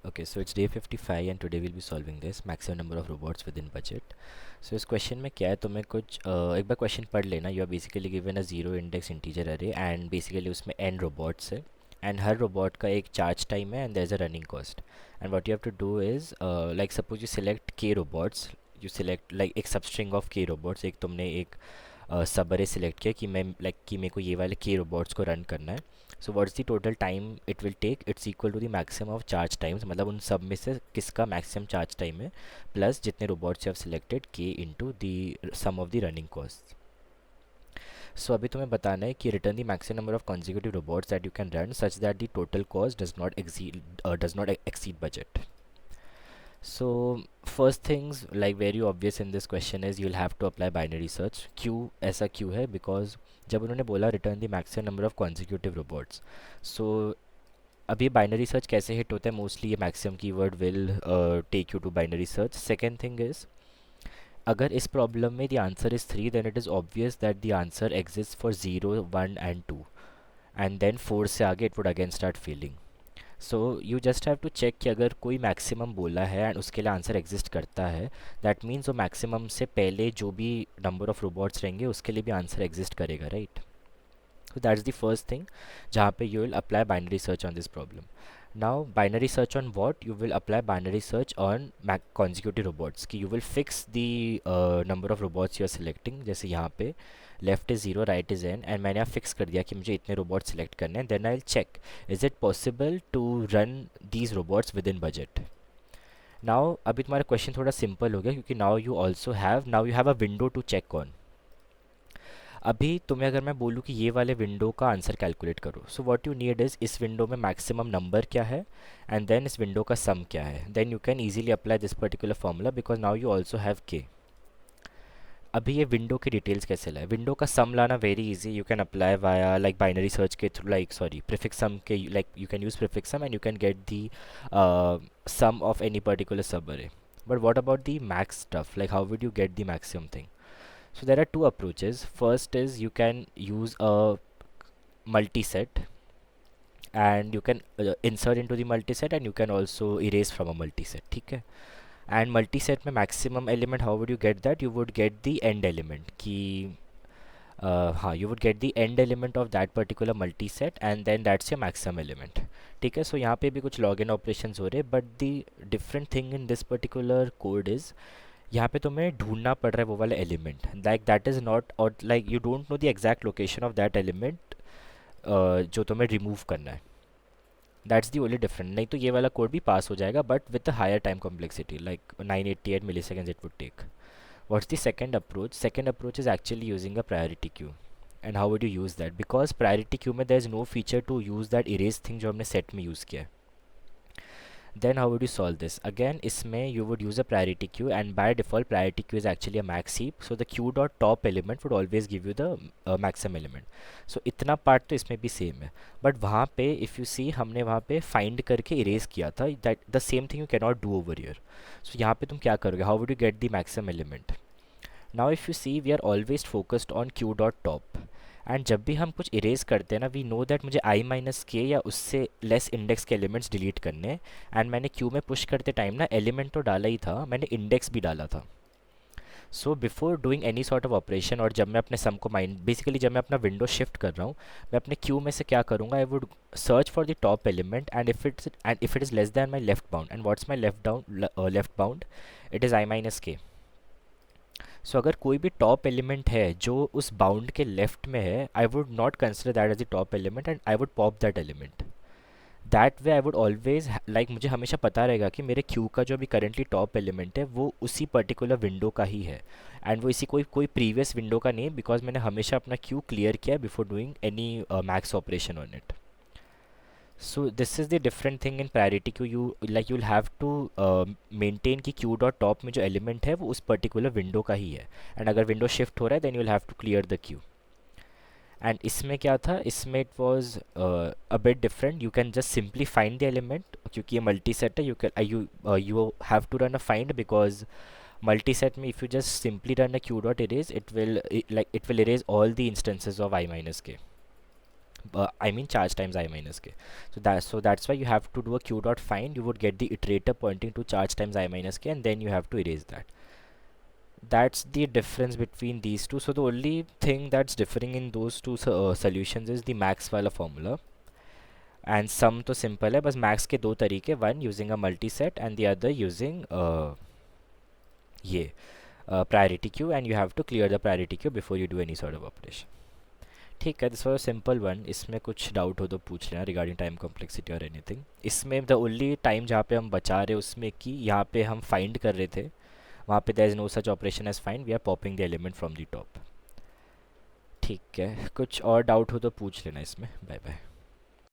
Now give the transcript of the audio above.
Okay, so it's day 55 and today we'll be solving this maximum number of robots within budget. So इस question में क्या है, तुम्हें कुछ एक बार क्वेश्चन पढ़ लेना. You are basically given a zero index integer array and basically उसमें n रोबोट्स है एंड हर रोबोट का एक चार्ज टाइम है and there is a running cost. And what you have to do is like suppose you select k robots. You select like एक substring of k robots. एक तुमने एक सब अरे सिलेक्ट किया कि मैं लाइक कि मेरे को ये वाले k रोबोट्स को रन करना है. So what's the total time it will take, it's equal to the maximum of charge times, मतलब उन सब में से किसका मैक्सिमम चार्ज टाइम है प्लस जितने robots you have selected K into the sum of the running cost. So अभी तुम्हें बताना है कि return the maximum number of consecutive robots that you can run such that the total cost does not exceed budget. So first things like very obvious in this question is you'll have to apply binary search. क्यों ऐसा क्यों है? Because जब उन्होंने बोला return the maximum number of consecutive robots, so अभी binary search कैसे hit होता है? मोस्टली ये maximum keyword will take you to binary search. Second thing is, अगर इस प्रॉब्लम में the answer is 3 then it is obvious that the answer exist for 0, 1 and 2 and then 4 से आगे it would again start failing. So you just have to check कि अगर कोई maximum बोला है एंड उसके लिए आंसर एग्जिस्ट करता है, दैट मीन्स वो मैक्सिमम से पहले जो भी नंबर ऑफ रोबोट्स रहेंगे उसके लिए भी आंसर एग्जिस्ट करेगा, right? So that's the first thing जहाँ पे you will apply binary search on this problem. Now binary search on what? You will apply binary search on consecutive robots कि you will fix the number of robots you are selecting. जैसे यहाँ पे left is 0, right is n and मैंने यहाँ fix कर दिया कि मुझे इतने robots select करने हैं. Then I'll check is it possible to run these robots within budget. Now अभी तुम्हारा question थोड़ा simple हो गया क्योंकि now you have a window to check on. अभी तुम्हें अगर मैं बोलूँ कि ये वाले विंडो का आंसर कैलकुलेट करो, so what you need is इस विंडो में मैक्सिमम नंबर क्या है एंड देन इस विंडो का सम क्या है. Then you can easily apply this particular formula because now you also have K. अभी ये विंडो की डिटेल्स कैसे लाए? विंडो का सम लाना very easy. You can apply via like binary search के through, like sorry prefix sum के, like you can use prefix sum and you can get the sum of any particular subarray. But what about the max stuff? Like how would you get the maximum thing? So there are two approaches. First is you can use a multiset and you can insert into the multiset and you can also erase from a multiset. ठीक है? And multiset में maximum element, how would you get that? You would get the end element कि हाँ, you would get the end element of that particular multiset and then that's your maximum element. ठीक है? So यहाँ पे भी कुछ login operations हो रहे, but the different thing in this particular code is यहाँ पे तुम्हें ढूंढना पड़ रहा है वो वाला element. Like that is not, और like you don't know the exact location of that element जो तुम्हें रिमूव करना है. That's the only different. नहीं तो ये वाला कोड भी पास हो जाएगा but with higher time complexity, like 988 milliseconds it would take. What's the second approach? Second approach is actually using a priority queue. And how would you use that? Because priority queue में there is no feature to use that erase thing जो हमने set में use किया है. Then how would you solve this? Again, इसमें you would use a priority queue and by default priority queue is actually a max heap. So the queue dot top element would always give you the maximum element. So इतना part तो इसमें भी same है. But वहाँ पे if you see हमने वहाँ पे find करके erase किया था. That the same thing you cannot do over here. So यहाँ पे तुम क्या करोगे? How would you get the maximum element? Now if you see we are always focused on queue dot top. And जब भी हम कुछ इरेज करते हैं ना, वी नो दैट मुझे आई माइनस के या उससे लेस इंडेक्स के एलिमेंट्स डिलीट करने हैं. एंड मैंने क्यू में पुश करते टाइम ना एलिमेंट तो डाला ही था, मैंने इंडेक्स भी डाला था. So before doing any sort of operation, और जब मैं अपने सम को माइंड बेसिकली जब मैं अपना विंडो शिफ्ट कर रहा हूँ, मैं अपने क्यू में से क्या करूँगा? I would search for the top element and if it is less than my left bound. And what's my left bound? It is I minus के. सो अगर कोई भी टॉप एलिमेंट है जो उस बाउंड के लेफ्ट में है, I would not consider that as the top element and I would pop that element. That way I would always like, मुझे हमेशा पता रहेगा कि मेरे क्यू का जो अभी करेंटली टॉप एलिमेंट है वो उसी पर्टिकुलर विंडो का ही है एंड वो इसी कोई प्रीवियस विंडो का नहीं, बिकॉज मैंने हमेशा अपना क्यू क्लियर किया before doing any max operation on it. So this is the different thing in priority queue. You'll have to maintain कि queue dot top में जो element है वो उस particular window का ही है. And अगर window shift हो रहा है then you'll have to clear the queue. And इसमें क्या था? इसमें it was a bit different. You can just simply find the element क्योंकि ये multi-set है. You have to run a find because multi-set में if you just simply run a queue dot erase, it will erase all the instances of I minus k. I mean charge times I minus k. So that's why you have to do a q dot find. You would get the iterator pointing to charge times I minus k, and then you have to erase that. That's the difference between these two. So the only thing that's differing in those two solutions is the max वाला formula. And sum तो simple है, बस max के दो तरीके, one using a multiset and the other using ये priority queue, and you have to clear the priority queue before you do any sort of operation. ठीक है, दिस वॉज सिंपल वन. इसमें कुछ डाउट हो तो पूछ लेना रिगार्डिंग टाइम कॉम्प्लेक्सिटी और एनीथिंग. इसमें द ओनली टाइम जहाँ पे हम बचा रहे उसमें कि यहाँ पे हम फाइंड कर रहे थे, वहाँ पे there is no such operation as find, we are popping the element from the top. ठीक है, कुछ और डाउट हो तो पूछ लेना इसमें. Bye bye.